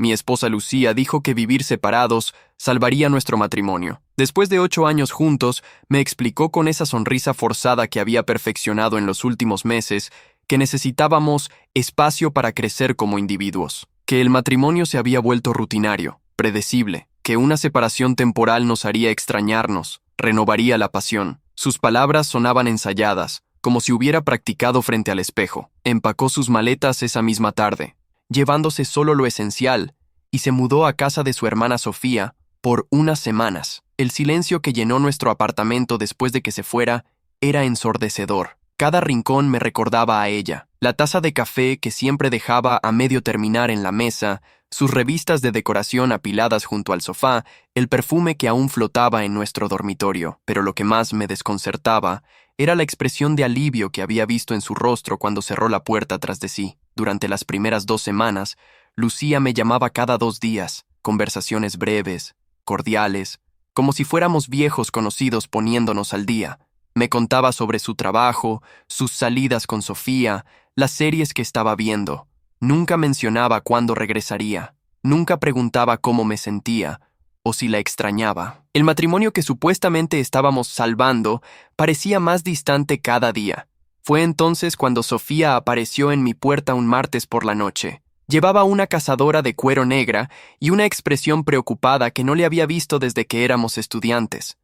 Mi esposa Lucía dijo que vivir separados salvaría nuestro matrimonio. Después de 8 años juntos, me explicó con esa sonrisa forzada que había perfeccionado en los últimos meses que necesitábamos espacio para crecer como individuos, que el matrimonio se había vuelto rutinario, predecible, que una separación temporal nos haría extrañarnos, renovaría la pasión. Sus palabras sonaban ensayadas, como si hubiera practicado frente al espejo. Empacó sus maletas esa misma tarde, llevándose solo lo esencial, y se mudó a casa de su hermana Sofía por unas semanas. El silencio que llenó nuestro apartamento después de que se fuera era ensordecedor. Cada rincón me recordaba a ella. La taza de café que siempre dejaba a medio terminar en la mesa, sus revistas de decoración apiladas junto al sofá, el perfume que aún flotaba en nuestro dormitorio. Pero lo que más me desconcertaba era la expresión de alivio que había visto en su rostro cuando cerró la puerta tras de sí. Durante las primeras 2 semanas, Lucía me llamaba cada 2 días, conversaciones breves, cordiales, como si fuéramos viejos conocidos poniéndonos al día. Me contaba sobre su trabajo, sus salidas con Sofía, las series que estaba viendo. Nunca mencionaba cuándo regresaría. Nunca preguntaba cómo me sentía o si la extrañaba. El matrimonio que supuestamente estábamos salvando parecía más distante cada día. Fue entonces cuando Sofía apareció en mi puerta un martes por la noche. Llevaba una cazadora de cuero negra y una expresión preocupada que no le había visto desde que éramos estudiantes.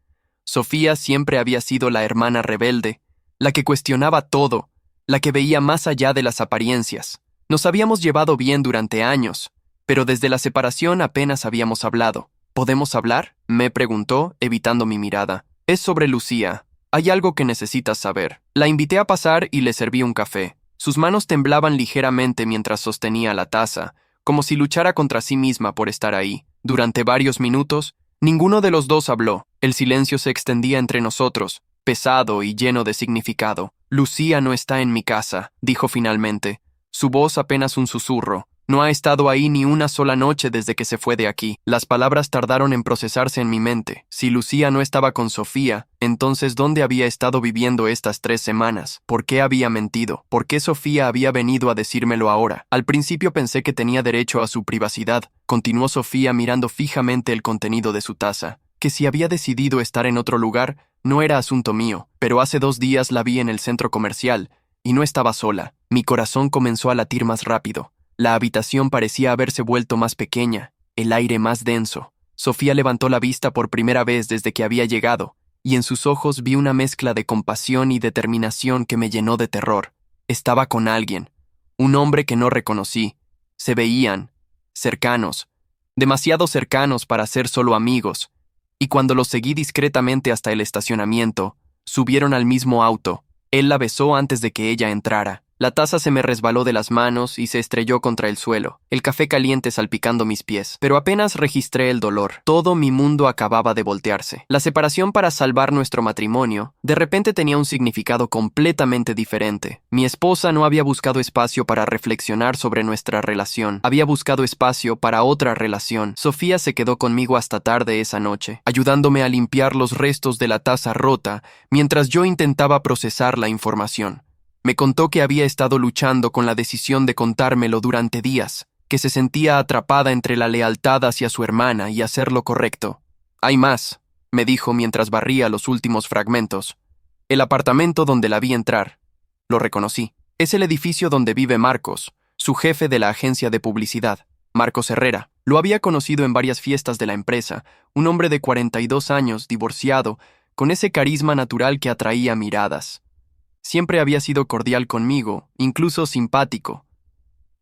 Sofía siempre había sido la hermana rebelde, la que cuestionaba todo, la que veía más allá de las apariencias. Nos habíamos llevado bien durante años, pero desde la separación apenas habíamos hablado. ¿Podemos hablar?, me preguntó, evitando mi mirada. Es sobre Lucía. Hay algo que necesitas saber. La invité a pasar y le serví un café. Sus manos temblaban ligeramente mientras sostenía la taza, como si luchara contra sí misma por estar ahí. Durante varios minutos, ninguno de los dos habló. El silencio se extendía entre nosotros, pesado y lleno de significado. Lucía no está en mi casa, dijo finalmente. Su voz apenas un susurro. No ha estado ahí ni una sola noche desde que se fue de aquí. Las palabras tardaron en procesarse en mi mente. Si Lucía no estaba con Sofía, entonces ¿dónde había estado viviendo estas 3 semanas? ¿Por qué había mentido? ¿Por qué Sofía había venido a decírmelo ahora? Al principio pensé que tenía derecho a su privacidad. Continuó Sofía mirando fijamente el contenido de su taza. Que si había decidido estar en otro lugar, no era asunto mío. Pero hace 2 días la vi en el centro comercial, y no estaba sola. Mi corazón comenzó a latir más rápido. La habitación parecía haberse vuelto más pequeña, el aire más denso. Sofía levantó la vista por primera vez desde que había llegado, y en sus ojos vi una mezcla de compasión y determinación que me llenó de terror. Estaba con alguien, un hombre que no reconocí. Se veían cercanos, demasiado cercanos para ser solo amigos, y cuando los seguí discretamente hasta el estacionamiento, subieron al mismo auto. Él la besó antes de que ella entrara. La taza se me resbaló de las manos y se estrelló contra el suelo, el café caliente salpicando mis pies. Pero apenas registré el dolor. Todo mi mundo acababa de voltearse. La separación para salvar nuestro matrimonio, de repente tenía un significado completamente diferente. Mi esposa no había buscado espacio para reflexionar sobre nuestra relación. Había buscado espacio para otra relación. Sofía se quedó conmigo hasta tarde esa noche, ayudándome a limpiar los restos de la taza rota, mientras yo intentaba procesar la información. Me contó que había estado luchando con la decisión de contármelo durante días, que se sentía atrapada entre la lealtad hacia su hermana y hacer lo correcto. Hay más, me dijo mientras barría los últimos fragmentos. El apartamento donde la vi entrar. Lo reconocí. Es el edificio donde vive Marcos, su jefe de la agencia de publicidad, Marcos Herrera. Lo había conocido en varias fiestas de la empresa, un hombre de 42 años, divorciado, con ese carisma natural que atraía miradas. Siempre había sido cordial conmigo, incluso simpático.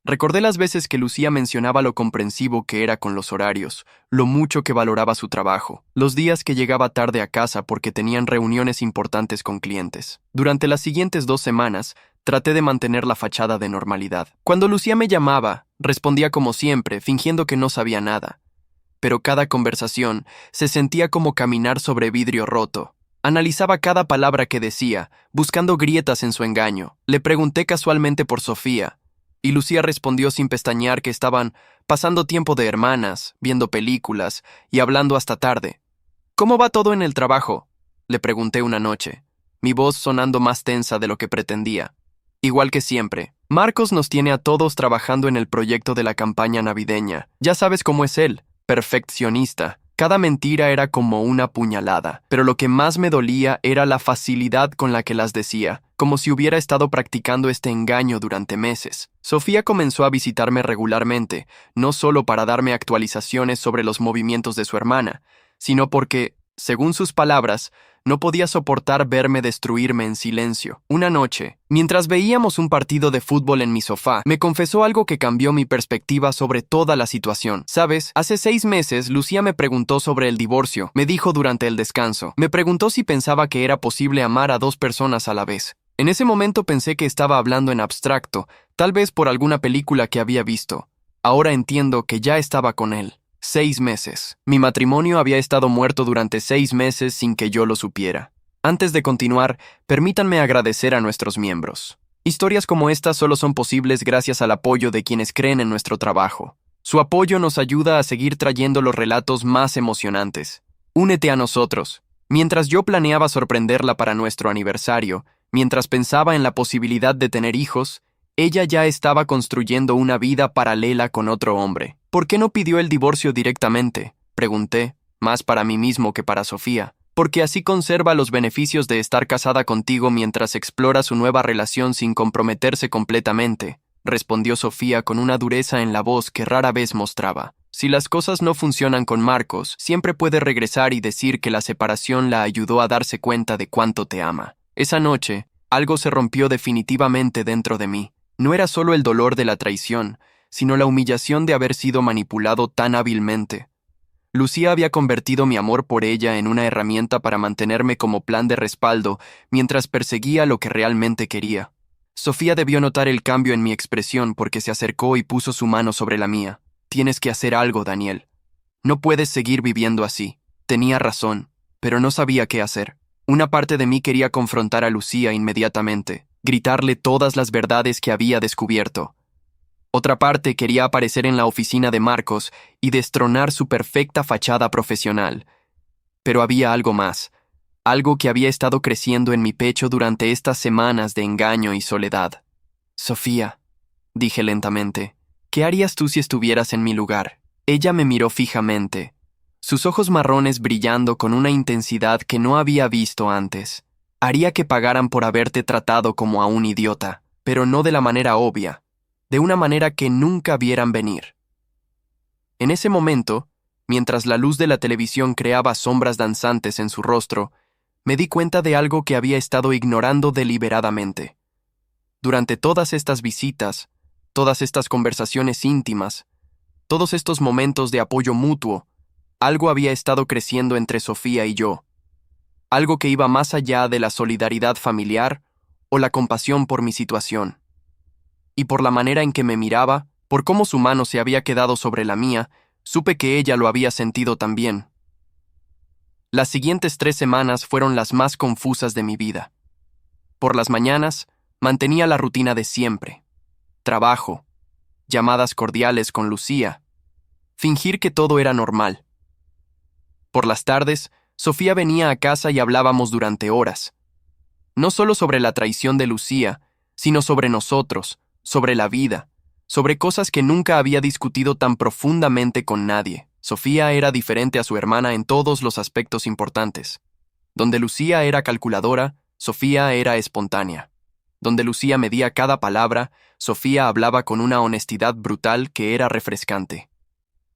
Recordé las veces que Lucía mencionaba lo comprensivo que era con los horarios, lo mucho que valoraba su trabajo, los días que llegaba tarde a casa porque tenían reuniones importantes con clientes. Durante las siguientes 2 semanas, traté de mantener la fachada de normalidad. Cuando Lucía me llamaba, respondía como siempre, fingiendo que no sabía nada. Pero cada conversación se sentía como caminar sobre vidrio roto. Analizaba cada palabra que decía, buscando grietas en su engaño. Le pregunté casualmente por Sofía, y Lucía respondió sin pestañear que estaban pasando tiempo de hermanas, viendo películas y hablando hasta tarde. ¿Cómo va todo en el trabajo?, le pregunté una noche, mi voz sonando más tensa de lo que pretendía. Igual que siempre, Marcos nos tiene a todos trabajando en el proyecto de la campaña navideña. Ya sabes cómo es él, perfeccionista. Cada mentira era como una puñalada, pero lo que más me dolía era la facilidad con la que las decía, como si hubiera estado practicando este engaño durante meses. Sofía comenzó a visitarme regularmente, no solo para darme actualizaciones sobre los movimientos de su hermana, sino porque, según sus palabras, no podía soportar verme destruirme en silencio. Una noche, mientras veíamos un partido de fútbol en mi sofá, me confesó algo que cambió mi perspectiva sobre toda la situación. ¿Sabes? Hace 6 meses, Lucía me preguntó sobre el divorcio. Me dijo durante el descanso. Me preguntó si pensaba que era posible amar a 2 personas a la vez. En ese momento pensé que estaba hablando en abstracto, tal vez por alguna película que había visto. Ahora entiendo que ya estaba con él. 6 meses. Mi matrimonio había estado muerto durante 6 meses sin que yo lo supiera. Antes de continuar, permítanme agradecer a nuestros miembros. Historias como esta solo son posibles gracias al apoyo de quienes creen en nuestro trabajo. Su apoyo nos ayuda a seguir trayendo los relatos más emocionantes. Únete a nosotros. Mientras yo planeaba sorprenderla para nuestro aniversario, mientras pensaba en la posibilidad de tener hijos, ella ya estaba construyendo una vida paralela con otro hombre. ¿Por qué no pidió el divorcio directamente?, pregunté, más para mí mismo que para Sofía. Porque así conserva los beneficios de estar casada contigo mientras explora su nueva relación sin comprometerse completamente, respondió Sofía con una dureza en la voz que rara vez mostraba. Si las cosas no funcionan con Marcos, siempre puede regresar y decir que la separación la ayudó a darse cuenta de cuánto te ama. Esa noche, algo se rompió definitivamente dentro de mí. No era solo el dolor de la traición, sino la humillación de haber sido manipulado tan hábilmente. Lucía había convertido mi amor por ella en una herramienta para mantenerme como plan de respaldo mientras perseguía lo que realmente quería. Sofía debió notar el cambio en mi expresión porque se acercó y puso su mano sobre la mía. Tienes que hacer algo, Daniel. No puedes seguir viviendo así. Tenía razón, pero no sabía qué hacer. Una parte de mí quería confrontar a Lucía inmediatamente, gritarle todas las verdades que había descubierto. Otra parte quería aparecer en la oficina de Marcos y destronar su perfecta fachada profesional. Pero había algo más, algo que había estado creciendo en mi pecho durante estas semanas de engaño y soledad. Sofía, dije lentamente, ¿qué harías tú si estuvieras en mi lugar? Ella me miró fijamente, sus ojos marrones brillando con una intensidad que no había visto antes. Haría que pagaran por haberte tratado como a un idiota, pero no de la manera obvia. De una manera que nunca vieran venir. En ese momento, mientras la luz de la televisión creaba sombras danzantes en su rostro, me di cuenta de algo que había estado ignorando deliberadamente. Durante todas estas visitas, todas estas conversaciones íntimas, todos estos momentos de apoyo mutuo, algo había estado creciendo entre Sofía y yo. Algo que iba más allá de la solidaridad familiar o la compasión por mi situación. Y por la manera en que me miraba, por cómo su mano se había quedado sobre la mía, supe que ella lo había sentido también. Las siguientes 3 semanas fueron las más confusas de mi vida. Por las mañanas, mantenía la rutina de siempre. Trabajo, llamadas cordiales con Lucía, fingir que todo era normal. Por las tardes, Sofía venía a casa y hablábamos durante horas. No solo sobre la traición de Lucía, sino sobre nosotros, sobre la vida, sobre cosas que nunca había discutido tan profundamente con nadie. Sofía era diferente a su hermana en todos los aspectos importantes. Donde Lucía era calculadora, Sofía era espontánea. Donde Lucía medía cada palabra, Sofía hablaba con una honestidad brutal que era refrescante.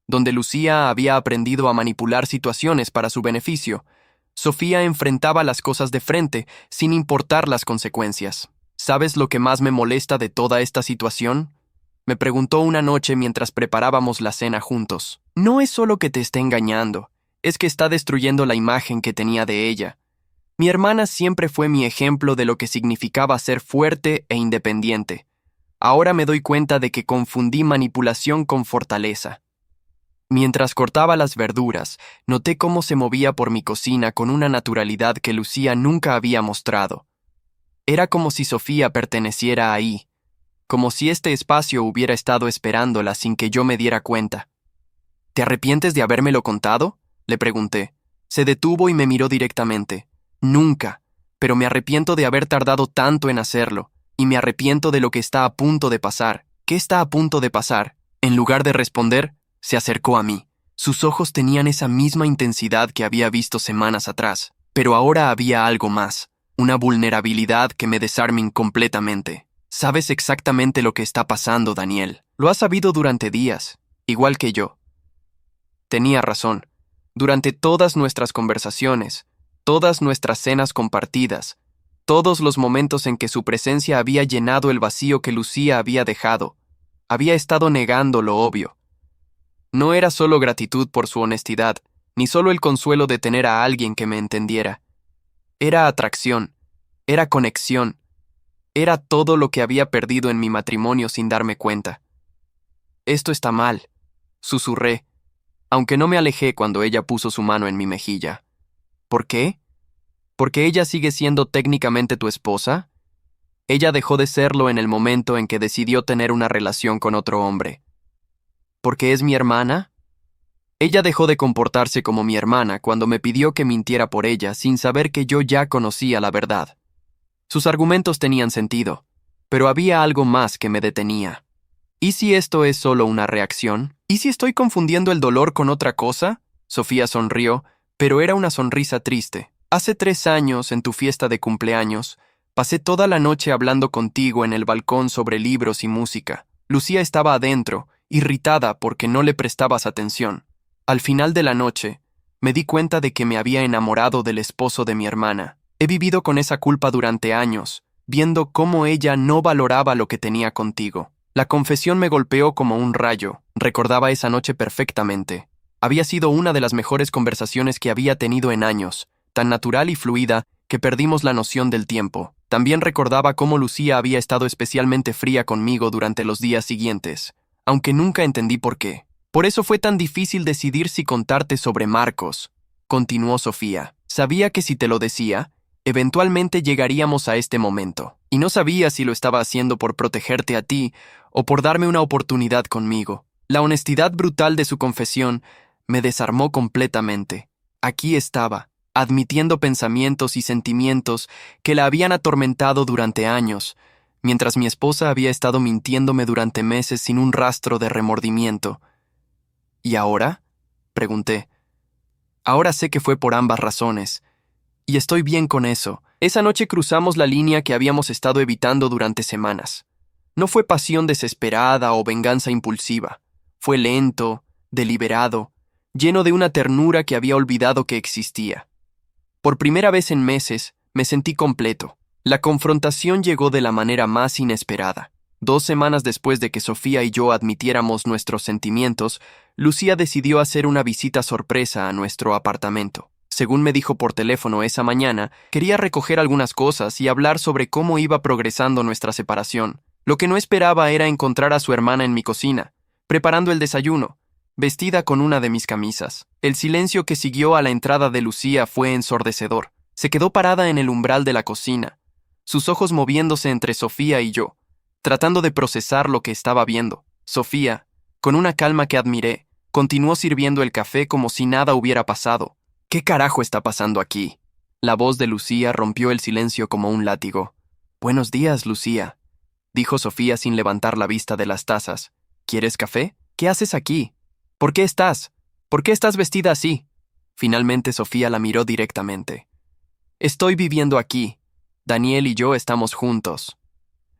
Donde Lucía había aprendido a manipular situaciones para su beneficio, Sofía enfrentaba las cosas de frente, sin importar las consecuencias. ¿Sabes lo que más me molesta de toda esta situación?, me preguntó una noche mientras preparábamos la cena juntos. No es solo que te esté engañando, es que está destruyendo la imagen que tenía de ella. Mi hermana siempre fue mi ejemplo de lo que significaba ser fuerte e independiente. Ahora me doy cuenta de que confundí manipulación con fortaleza. Mientras cortaba las verduras, noté cómo se movía por mi cocina con una naturalidad que Lucía nunca había mostrado. Era como si Sofía perteneciera ahí, como si este espacio hubiera estado esperándola sin que yo me diera cuenta. ¿Te arrepientes de habérmelo contado?, le pregunté. Se detuvo y me miró directamente. Nunca, pero me arrepiento de haber tardado tanto en hacerlo. y me arrepiento de lo que está a punto de pasar. ¿Qué está a punto de pasar? En lugar de responder, se acercó a mí. Sus ojos tenían esa misma intensidad que había visto semanas atrás, pero ahora había algo más, una vulnerabilidad que me desarma completamente. Sabes exactamente lo que está pasando, Daniel. Lo has sabido durante días, igual que yo. Tenía razón. Durante todas nuestras conversaciones, todas nuestras cenas compartidas, todos los momentos en que su presencia había llenado el vacío que Lucía había dejado, había estado negando lo obvio. No era solo gratitud por su honestidad, ni solo el consuelo de tener a alguien que me entendiera. Era atracción, era conexión, era todo lo que había perdido en mi matrimonio sin darme cuenta. Esto está mal, susurré, aunque no me alejé cuando ella puso su mano en mi mejilla. ¿Por qué? ¿Porque ella sigue siendo técnicamente tu esposa? Ella dejó de serlo en el momento en que decidió tener una relación con otro hombre. ¿Porque es mi hermana? Ella dejó de comportarse como mi hermana cuando me pidió que mintiera por ella sin saber que yo ya conocía la verdad. Sus argumentos tenían sentido, pero había algo más que me detenía. ¿Y si esto es solo una reacción? ¿Y si estoy confundiendo el dolor con otra cosa? Sofía sonrió, pero era una sonrisa triste. Hace 3 años, en tu fiesta de cumpleaños, pasé toda la noche hablando contigo en el balcón sobre libros y música. Lucía estaba adentro, irritada porque no le prestabas atención. Al final de la noche, me di cuenta de que me había enamorado del esposo de mi hermana. He vivido con esa culpa durante años, viendo cómo ella no valoraba lo que tenía contigo. La confesión me golpeó como un rayo. Recordaba esa noche perfectamente. Había sido una de las mejores conversaciones que había tenido en años, tan natural y fluida que perdimos la noción del tiempo. También recordaba cómo Lucía había estado especialmente fría conmigo durante los días siguientes, aunque nunca entendí por qué. Por eso fue tan difícil decidir si contarte sobre Marcos, continuó Sofía. Sabía que si te lo decía, eventualmente llegaríamos a este momento, y no sabía si lo estaba haciendo por protegerte a ti o por darme una oportunidad conmigo. La honestidad brutal de su confesión me desarmó completamente. Aquí estaba, admitiendo pensamientos y sentimientos que la habían atormentado durante años, mientras mi esposa había estado mintiéndome durante meses sin un rastro de remordimiento. ¿Y ahora?, pregunté. Ahora sé que fue por ambas razones, y estoy bien con eso. Esa noche cruzamos la línea que habíamos estado evitando durante semanas. No fue pasión desesperada o venganza impulsiva. Fue lento, deliberado, lleno de una ternura que había olvidado que existía. Por primera vez en meses, me sentí completo. La confrontación llegó de la manera más inesperada. 2 semanas después de que Sofía y yo admitiéramos nuestros sentimientos, Lucía decidió hacer una visita sorpresa a nuestro apartamento. Según me dijo por teléfono esa mañana, quería recoger algunas cosas y hablar sobre cómo iba progresando nuestra separación. Lo que no esperaba era encontrar a su hermana en mi cocina, preparando el desayuno, vestida con una de mis camisas. El silencio que siguió a la entrada de Lucía fue ensordecedor. Se quedó parada en el umbral de la cocina, sus ojos moviéndose entre Sofía y yo, tratando de procesar lo que estaba viendo. Sofía, con una calma que admiré, continuó sirviendo el café como si nada hubiera pasado. ¿Qué carajo está pasando aquí? La voz de Lucía rompió el silencio como un látigo. «Buenos días, Lucía», dijo Sofía sin levantar la vista de las tazas. «¿Quieres café? ¿Qué haces aquí? ¿Por qué estás? ¿Por qué estás vestida así?» Finalmente Sofía la miró directamente. «Estoy viviendo aquí. Daniel y yo estamos juntos».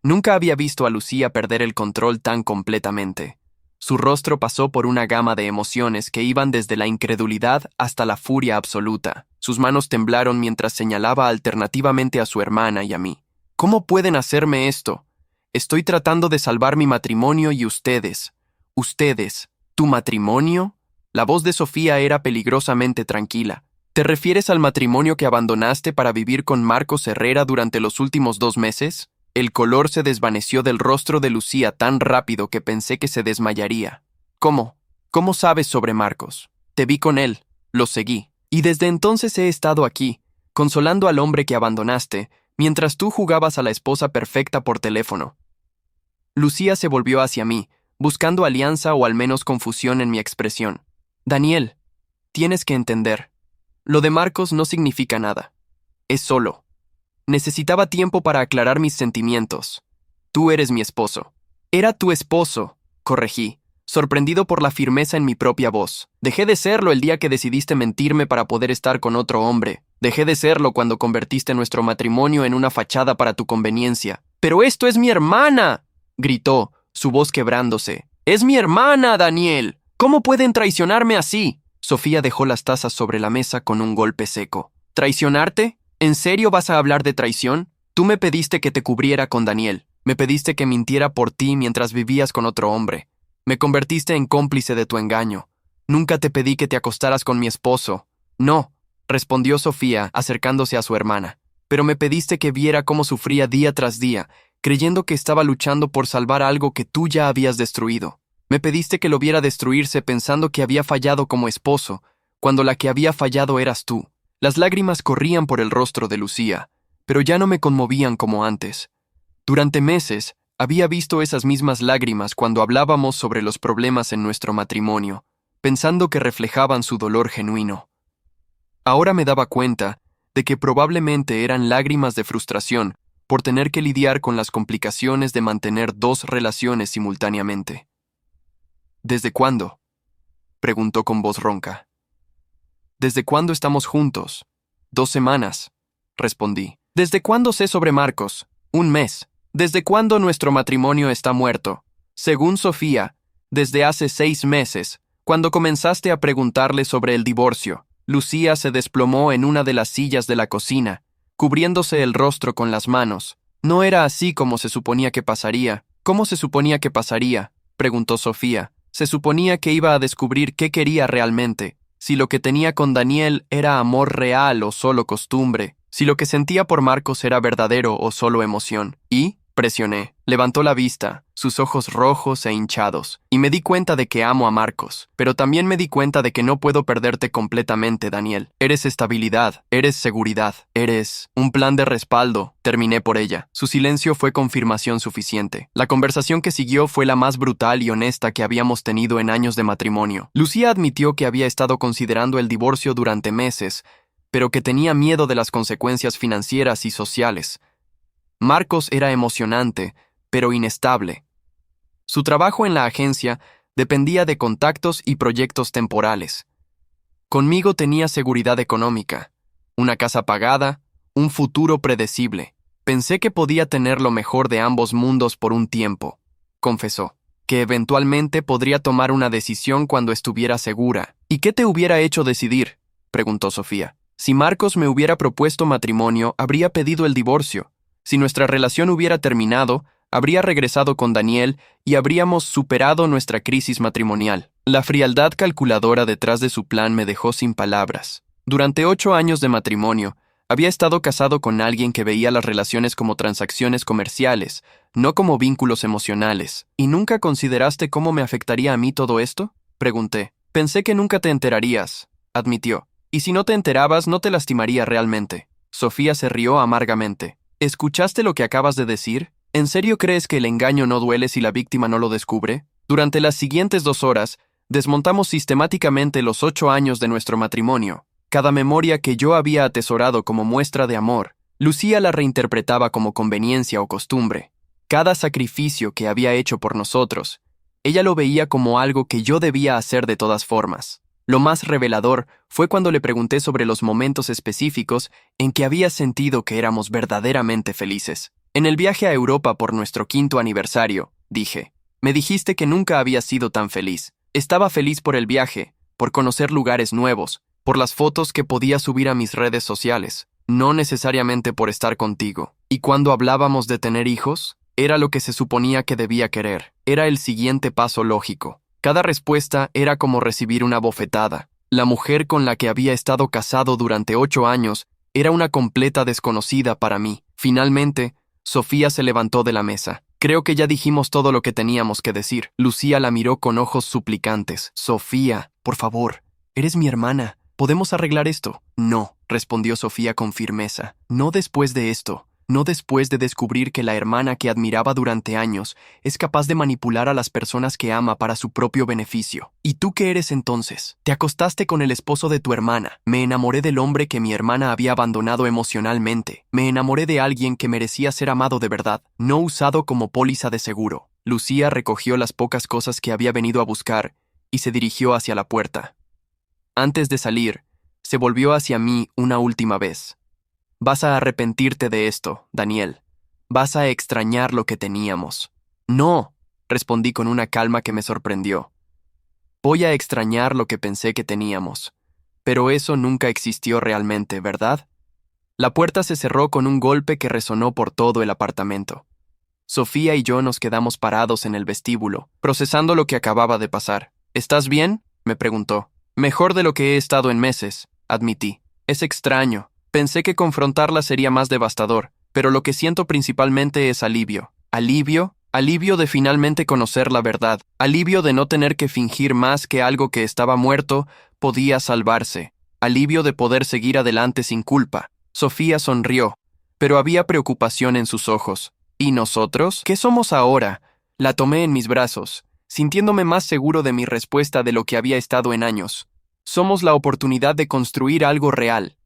Nunca había visto a Lucía perder el control tan completamente. Su rostro pasó por una gama de emociones que iban desde la incredulidad hasta la furia absoluta. Sus manos temblaron mientras señalaba alternativamente a su hermana y a mí. «¿Cómo pueden hacerme esto? Estoy tratando de salvar mi matrimonio y ustedes. Ustedes. ¿Tu matrimonio?» La voz de Sofía era peligrosamente tranquila. «¿Te refieres al matrimonio que abandonaste para vivir con Marcos Herrera durante los últimos 2 meses?» El color se desvaneció del rostro de Lucía tan rápido que pensé que se desmayaría. «¿Cómo? ¿Cómo sabes sobre Marcos? Te vi con él, lo seguí. Y desde entonces he estado aquí, consolando al hombre que abandonaste, mientras tú jugabas a la esposa perfecta por teléfono». Lucía se volvió hacia mí, buscando alianza o al menos confusión en mi expresión. «Daniel, tienes que entender. Lo de Marcos no significa nada. Es solo. Necesitaba tiempo para aclarar mis sentimientos. Tú eres mi esposo. Era tu esposo, corregí, sorprendido por la firmeza en mi propia voz. Dejé de serlo el día que decidiste mentirme para poder estar con otro hombre. Dejé de serlo cuando convertiste nuestro matrimonio en una fachada para tu conveniencia. ¡Pero esto es mi hermana!, gritó, su voz quebrándose. ¡Es mi hermana, Daniel! ¿Cómo pueden traicionarme así? Sofía dejó las tazas sobre la mesa con un golpe seco. ¿Traicionarte? ¿En serio vas a hablar de traición? Tú me pediste que te cubriera con Daniel. Me pediste que mintiera por ti mientras vivías con otro hombre. Me convertiste en cómplice de tu engaño. Nunca te pedí que te acostaras con mi esposo. No, respondió Sofía, acercándose a su hermana. Pero me pediste que viera cómo sufría día tras día, creyendo que estaba luchando por salvar algo que tú ya habías destruido. Me pediste que lo viera destruirse pensando que había fallado como esposo, cuando la que había fallado eras tú. Las lágrimas corrían por el rostro de Lucía, pero ya no me conmovían como antes. Durante meses, había visto esas mismas lágrimas cuando hablábamos sobre los problemas en nuestro matrimonio, pensando que reflejaban su dolor genuino. Ahora me daba cuenta de que probablemente eran lágrimas de frustración por tener que lidiar con las complicaciones de mantener dos relaciones simultáneamente. ¿Desde cuándo?, preguntó con voz ronca. ¿Desde cuándo estamos juntos? 2 semanas, respondí. ¿Desde cuándo sé sobre Marcos? 1 mes. ¿Desde cuándo nuestro matrimonio está muerto? Según Sofía, desde hace 6 meses, cuando comenzaste a preguntarle sobre el divorcio. Lucía se desplomó en una de las sillas de la cocina, cubriéndose el rostro con las manos. No era así como se suponía que pasaría. ¿Cómo se suponía que pasaría?, preguntó Sofía. Se suponía que iba a descubrir qué quería realmente, si lo que tenía con Daniel era amor real o solo costumbre, si lo que sentía por Marcos era verdadero o solo emoción. Y presioné. Levantó la vista, sus ojos rojos e hinchados, y me di cuenta de que amo a Marcos, pero también me di cuenta de que no puedo perderte completamente, Daniel. Eres estabilidad, eres seguridad, eres un plan de respaldo. Terminé por ella. Su silencio fue confirmación suficiente. La conversación que siguió fue la más brutal y honesta que habíamos tenido en años de matrimonio. Lucía admitió que había estado considerando el divorcio durante meses, pero que tenía miedo de las consecuencias financieras y sociales. Marcos era emocionante, pero inestable. Su trabajo en la agencia dependía de contactos y proyectos temporales. Conmigo tenía seguridad económica, una casa pagada, un futuro predecible. Pensé que podía tener lo mejor de ambos mundos por un tiempo, confesó, que eventualmente podría tomar una decisión cuando estuviera segura. ¿Y qué te hubiera hecho decidir?, preguntó Sofía. Si Marcos me hubiera propuesto matrimonio, habría pedido el divorcio. Si nuestra relación hubiera terminado, habría regresado con Daniel y habríamos superado nuestra crisis matrimonial. La frialdad calculadora detrás de su plan me dejó sin palabras. Durante 8 años de matrimonio, había estado casado con alguien que veía las relaciones como transacciones comerciales, no como vínculos emocionales. ¿Y nunca consideraste cómo me afectaría a mí todo esto?, pregunté. Pensé que nunca te enterarías, admitió. Y si no te enterabas, no te lastimaría realmente. Sofía se rió amargamente. ¿Escuchaste lo que acabas de decir? ¿En serio crees que el engaño no duele si la víctima no lo descubre? Durante las siguientes 2 horas, desmontamos sistemáticamente los 8 años de nuestro matrimonio. Cada memoria que yo había atesorado como muestra de amor, Lucía la reinterpretaba como conveniencia o costumbre. Cada sacrificio que había hecho por nosotros, ella lo veía como algo que yo debía hacer de todas formas. Lo más revelador fue cuando le pregunté sobre los momentos específicos en que había sentido que éramos verdaderamente felices. En el viaje a Europa por nuestro 5º aniversario, dije, me dijiste que nunca había sido tan feliz. Estaba feliz por el viaje, por conocer lugares nuevos, por las fotos que podía subir a mis redes sociales, no necesariamente por estar contigo. Y cuando hablábamos de tener hijos, era lo que se suponía que debía querer. Era el siguiente paso lógico. Cada respuesta era como recibir una bofetada. La mujer con la que había estado casado durante 8 años era una completa desconocida para mí. Finalmente, Sofía se levantó de la mesa. Creo que ya dijimos todo lo que teníamos que decir. Lucía la miró con ojos suplicantes. Sofía, por favor, eres mi hermana. ¿Podemos arreglar esto? No, respondió Sofía con firmeza. No después de esto. No después de descubrir que la hermana que admiraba durante años es capaz de manipular a las personas que ama para su propio beneficio. ¿Y tú qué eres entonces? Te acostaste con el esposo de tu hermana. Me enamoré del hombre que mi hermana había abandonado emocionalmente. Me enamoré de alguien que merecía ser amado de verdad, no usado como póliza de seguro. Lucía recogió las pocas cosas que había venido a buscar y se dirigió hacia la puerta. Antes de salir, se volvió hacia mí una última vez. Vas a arrepentirte de esto, Daniel. Vas a extrañar lo que teníamos. No, respondí con una calma que me sorprendió. Voy a extrañar lo que pensé que teníamos. Pero eso nunca existió realmente, ¿verdad? La puerta se cerró con un golpe que resonó por todo el apartamento. Sofía y yo nos quedamos parados en el vestíbulo, procesando lo que acababa de pasar. ¿Estás bien?, me preguntó. Mejor de lo que he estado en meses, admití. Es extraño. Pensé que confrontarla sería más devastador, pero lo que siento principalmente es alivio. ¿Alivio? Alivio de finalmente conocer la verdad. Alivio de no tener que fingir más que algo que estaba muerto podía salvarse. Alivio de poder seguir adelante sin culpa. Sofía sonrió, pero había preocupación en sus ojos. ¿Y nosotros? ¿Qué somos ahora? La tomé en mis brazos, sintiéndome más seguro de mi respuesta de lo que había estado en años. Somos la oportunidad de construir algo real.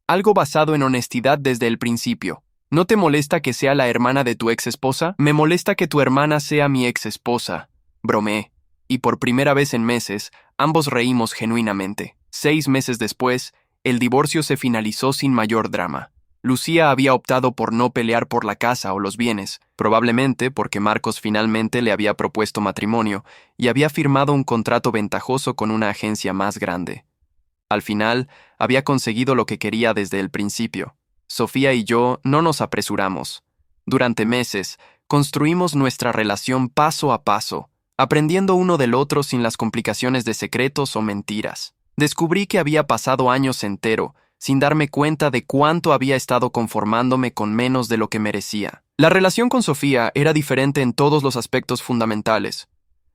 Algo basado en honestidad desde el principio. ¿No te molesta que sea la hermana de tu ex esposa? Me molesta que tu hermana sea mi ex esposa, bromeé. Y por primera vez en meses, ambos reímos genuinamente. 6 meses después, el divorcio se finalizó sin mayor drama. Lucía había optado por no pelear por la casa o los bienes, probablemente porque Marcos finalmente le había propuesto matrimonio y había firmado un contrato ventajoso con una agencia más grande. Al final, había conseguido lo que quería desde el principio. Sofía y yo no nos apresuramos. Durante meses, construimos nuestra relación paso a paso, aprendiendo uno del otro sin las complicaciones de secretos o mentiras. Descubrí que había pasado años entero, sin darme cuenta de cuánto había estado conformándome con menos de lo que merecía. La relación con Sofía era diferente en todos los aspectos fundamentales.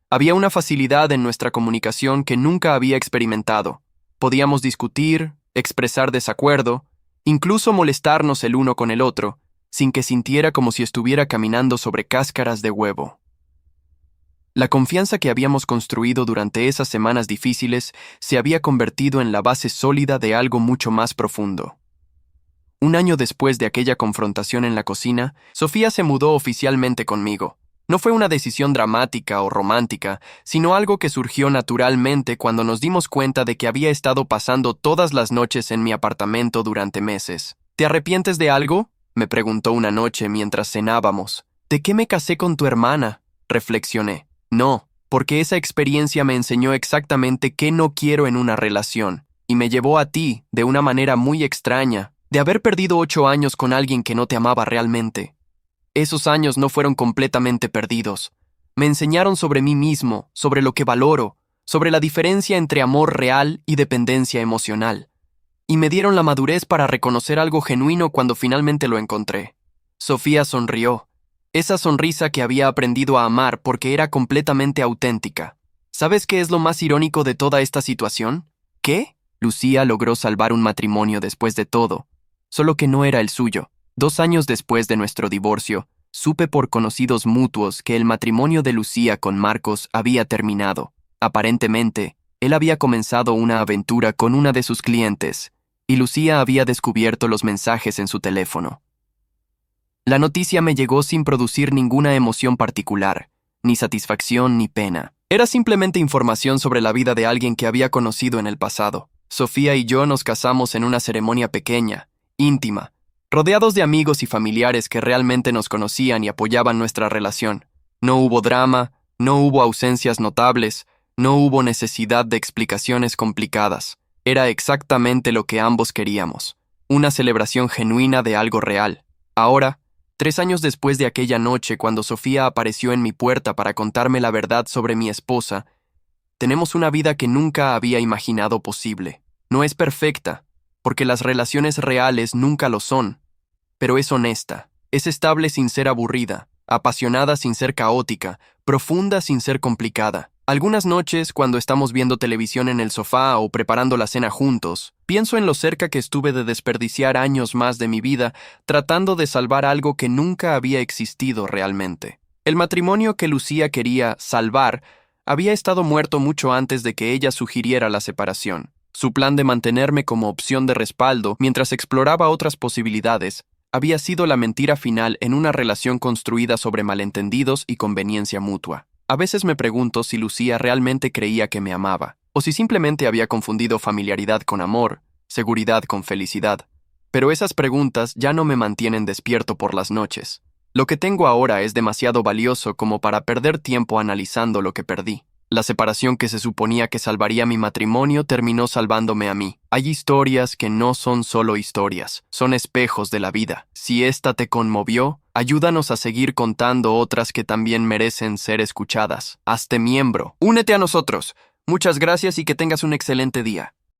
Había una facilidad en nuestra comunicación que nunca había experimentado. Podíamos discutir, expresar desacuerdo, incluso molestarnos el uno con el otro, sin que sintiera como si estuviera caminando sobre cáscaras de huevo. La confianza que habíamos construido durante esas semanas difíciles se había convertido en la base sólida de algo mucho más profundo. Un año después de aquella confrontación en la cocina, Sofía se mudó oficialmente conmigo. No fue una decisión dramática o romántica, sino algo que surgió naturalmente cuando nos dimos cuenta de que había estado pasando todas las noches en mi apartamento durante meses. ¿Te arrepientes de algo?, me preguntó una noche mientras cenábamos. ¿De qué me casé con tu hermana?, reflexioné. No, porque esa experiencia me enseñó exactamente qué no quiero en una relación, y me llevó a ti, de una manera muy extraña, de haber perdido 8 años con alguien que no te amaba realmente. Esos años no fueron completamente perdidos. Me enseñaron sobre mí mismo, sobre lo que valoro, sobre la diferencia entre amor real y dependencia emocional. Y me dieron la madurez para reconocer algo genuino cuando finalmente lo encontré. Sofía sonrió. Esa sonrisa que había aprendido a amar porque era completamente auténtica. ¿Sabes qué es lo más irónico de toda esta situación? ¿Qué? Lucía logró salvar un matrimonio después de todo, solo que no era el suyo. 2 años después de nuestro divorcio, supe por conocidos mutuos que el matrimonio de Lucía con Marcos había terminado. Aparentemente, él había comenzado una aventura con una de sus clientes, y Lucía había descubierto los mensajes en su teléfono. La noticia me llegó sin producir ninguna emoción particular, ni satisfacción ni pena. Era simplemente información sobre la vida de alguien que había conocido en el pasado. Sofía y yo nos casamos en una ceremonia pequeña, íntima, rodeados de amigos y familiares que realmente nos conocían y apoyaban nuestra relación. No hubo drama, no hubo ausencias notables, no hubo necesidad de explicaciones complicadas. Era exactamente lo que ambos queríamos, una celebración genuina de algo real. Ahora, 3 años después de aquella noche cuando Sofía apareció en mi puerta para contarme la verdad sobre mi esposa, tenemos una vida que nunca había imaginado posible. No es perfecta, porque las relaciones reales nunca lo son, pero es honesta, es estable sin ser aburrida, apasionada sin ser caótica, profunda sin ser complicada. Algunas noches, cuando estamos viendo televisión en el sofá o preparando la cena juntos, pienso en lo cerca que estuve de desperdiciar años más de mi vida tratando de salvar algo que nunca había existido realmente. El matrimonio que Lucía quería salvar había estado muerto mucho antes de que ella sugiriera la separación. Su plan de mantenerme como opción de respaldo mientras exploraba otras posibilidades había sido la mentira final en una relación construida sobre malentendidos y conveniencia mutua. A veces me pregunto si Lucía realmente creía que me amaba, o si simplemente había confundido familiaridad con amor, seguridad con felicidad. Pero esas preguntas ya no me mantienen despierto por las noches. Lo que tengo ahora es demasiado valioso como para perder tiempo analizando lo que perdí. La separación que se suponía que salvaría mi matrimonio terminó salvándome a mí. Hay historias que no son solo historias, son espejos de la vida. Si esta te conmovió, ayúdanos a seguir contando otras que también merecen ser escuchadas. Hazte miembro. Únete a nosotros. Muchas gracias y que tengas un excelente día.